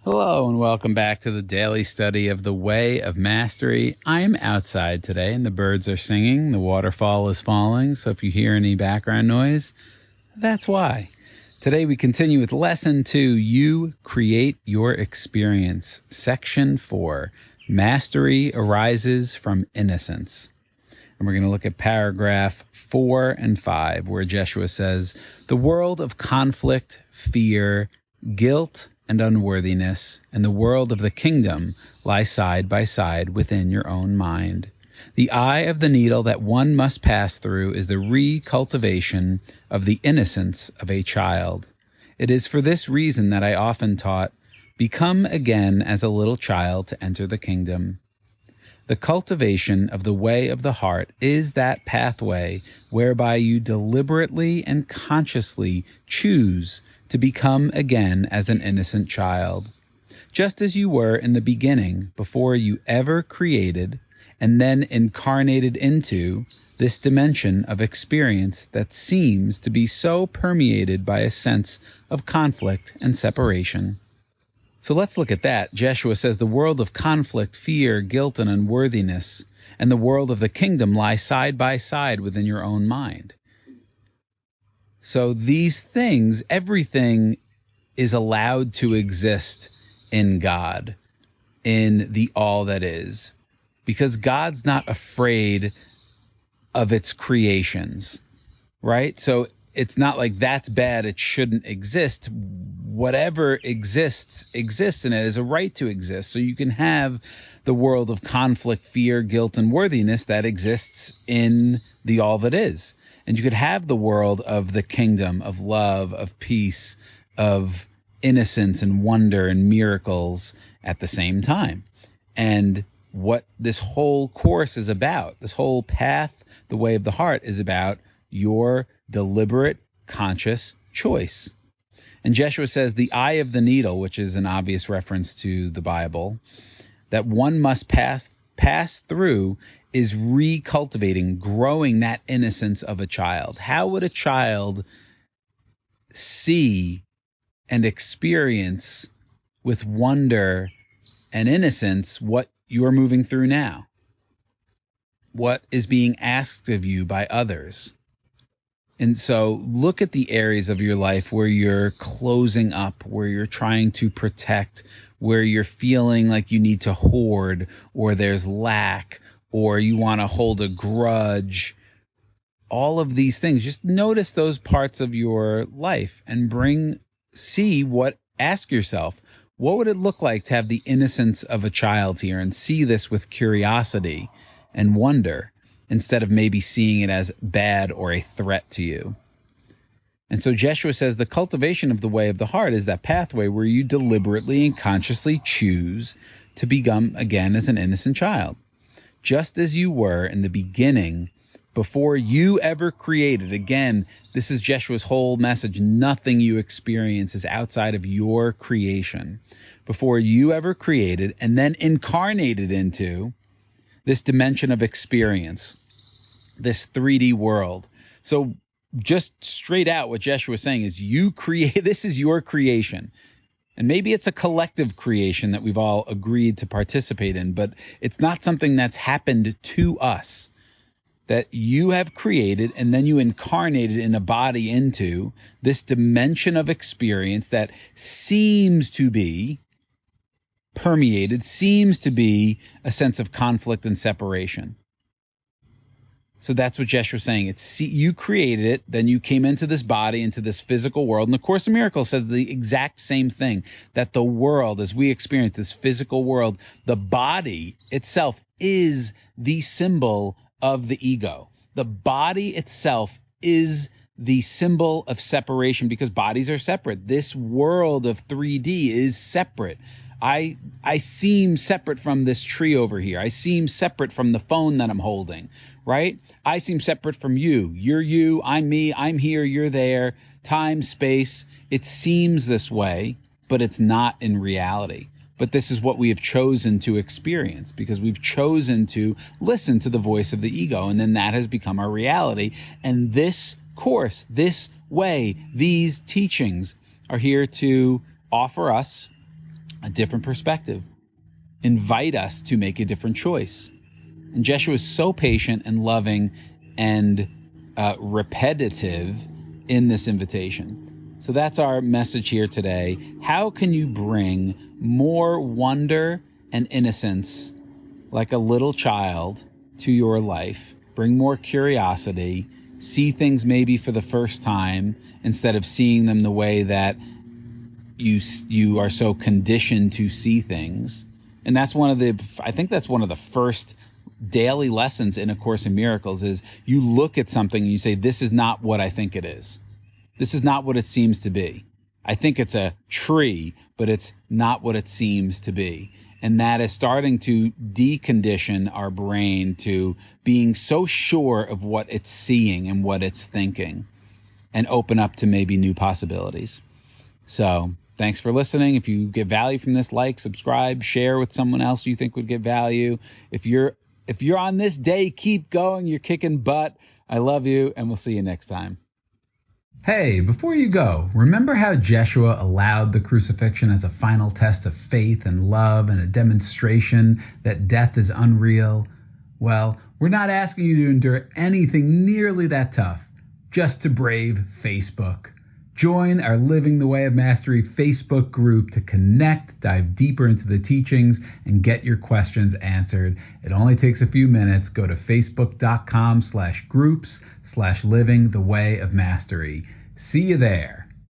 Hello and welcome back to the daily study of the Way of Mastery. I am outside today and the birds are singing, the waterfall is falling, so if you hear any background noise, that's why. Today we continue with Lesson 2, You Create Your Experience, Section 4, Mastery Arises from Innocence. And we're going to look at paragraph 4 and 5, where Jeshua says, the world of conflict, fear, guilt, and unworthiness, and the world of the kingdom lie side by side within your own mind. The eye of the needle that one must pass through is the recultivation of the innocence of a child. It is for this reason that I often taught, become again as a little child to enter the kingdom. The cultivation of the way of the heart is that pathway whereby you deliberately and consciously choose to become again as an innocent child, just as you were in the beginning before you ever created and then incarnated into this dimension of experience that seems to be so permeated by a sense of conflict and separation. So let's look at that. Jeshua says the world of conflict, fear, guilt, and unworthiness, and the world of the kingdom lie side by side within your own mind. So these things, everything is allowed to exist in God, in the all that is, because God's not afraid of its creations, right? So it's not like that's bad, it shouldn't exist. Whatever exists, exists, and it has a right to exist. So you can have the world of conflict, fear, guilt, and worthiness that exists in the all that is. And you could have the world of the kingdom, of love, of peace, of innocence and wonder and miracles at the same time. And what this whole course is about, this whole path, the way of the heart, is about your deliberate, conscious choice. And Jeshua says the eye of the needle, which is an obvious reference to the Bible, that one must pass through is recultivating, growing that innocence of a child. How would a child see and experience with wonder and innocence what you're moving through now? What is being asked of you by others? And so look at the areas of your life where you're closing up, where you're trying to protect, where you're feeling like you need to hoard, or there's lack, or you want to hold a grudge. All of these things, just notice those parts of your life and ask yourself, what would it look like to have the innocence of a child here and see this with curiosity and wonder, instead of maybe seeing it as bad or a threat to you. And so Jeshua says the cultivation of the way of the heart is that pathway where you deliberately and consciously choose to become again as an innocent child, just as you were in the beginning before you ever created. Again, this is Jeshua's whole message. Nothing you experience is outside of your creation. Before you ever created and then incarnated into this dimension of experience, this 3D world. So just straight out what Jeshua is saying is this is your creation. And maybe it's a collective creation that we've all agreed to participate in, but it's not something that's happened to us, that you have created and then you incarnated in a body into this dimension of experience that seems to be permeated, seems to be a sense of conflict and separation. So that's what Jeshua is saying. You created it, then you came into this body, into this physical world. And the Course in Miracles says the exact same thing, that the world, as we experience this physical world, the body itself is the symbol of the ego. The body itself is the symbol of separation because bodies are separate. This world of 3D is separate. I seem separate from this tree over here. I seem separate from the phone that I'm holding, right? I seem separate from you. You're you, I'm me, I'm here, you're there. Time, space. It seems this way, but it's not in reality. But this is what we have chosen to experience because we've chosen to listen to the voice of the ego, and then that has become our reality. And this course, this way, these teachings are here to offer us a different perspective. Invite us to make a different choice. And Jeshua is so patient and loving and repetitive in this invitation. So that's our message here today. How can you bring more wonder and innocence like a little child to your life? Bring more curiosity, see things maybe for the first time instead of seeing them the way that you are so conditioned to see things. And that's I think that's one of the first daily lessons in A Course in Miracles is you look at something and you say, this is not what I think it is. This is not what it seems to be. I think it's a tree, but it's not what it seems to be. And that is starting to decondition our brain to being so sure of what it's seeing and what it's thinking and open up to maybe new possibilities. So thanks for listening. If you get value from this, like, subscribe, share with someone else you think would get value. If you're on this day, keep going. You're kicking butt. I love you, and we'll see you next time. Hey, before you go, remember how Jeshua allowed the crucifixion as a final test of faith and love and a demonstration that death is unreal? Well, we're not asking you to endure anything nearly that tough, just to brave Facebook. Join our Living the Way of Mastery Facebook group to connect, dive deeper into the teachings, and get your questions answered. It only takes a few minutes. Go to facebook.com/groups/living the way of mastery. See you there.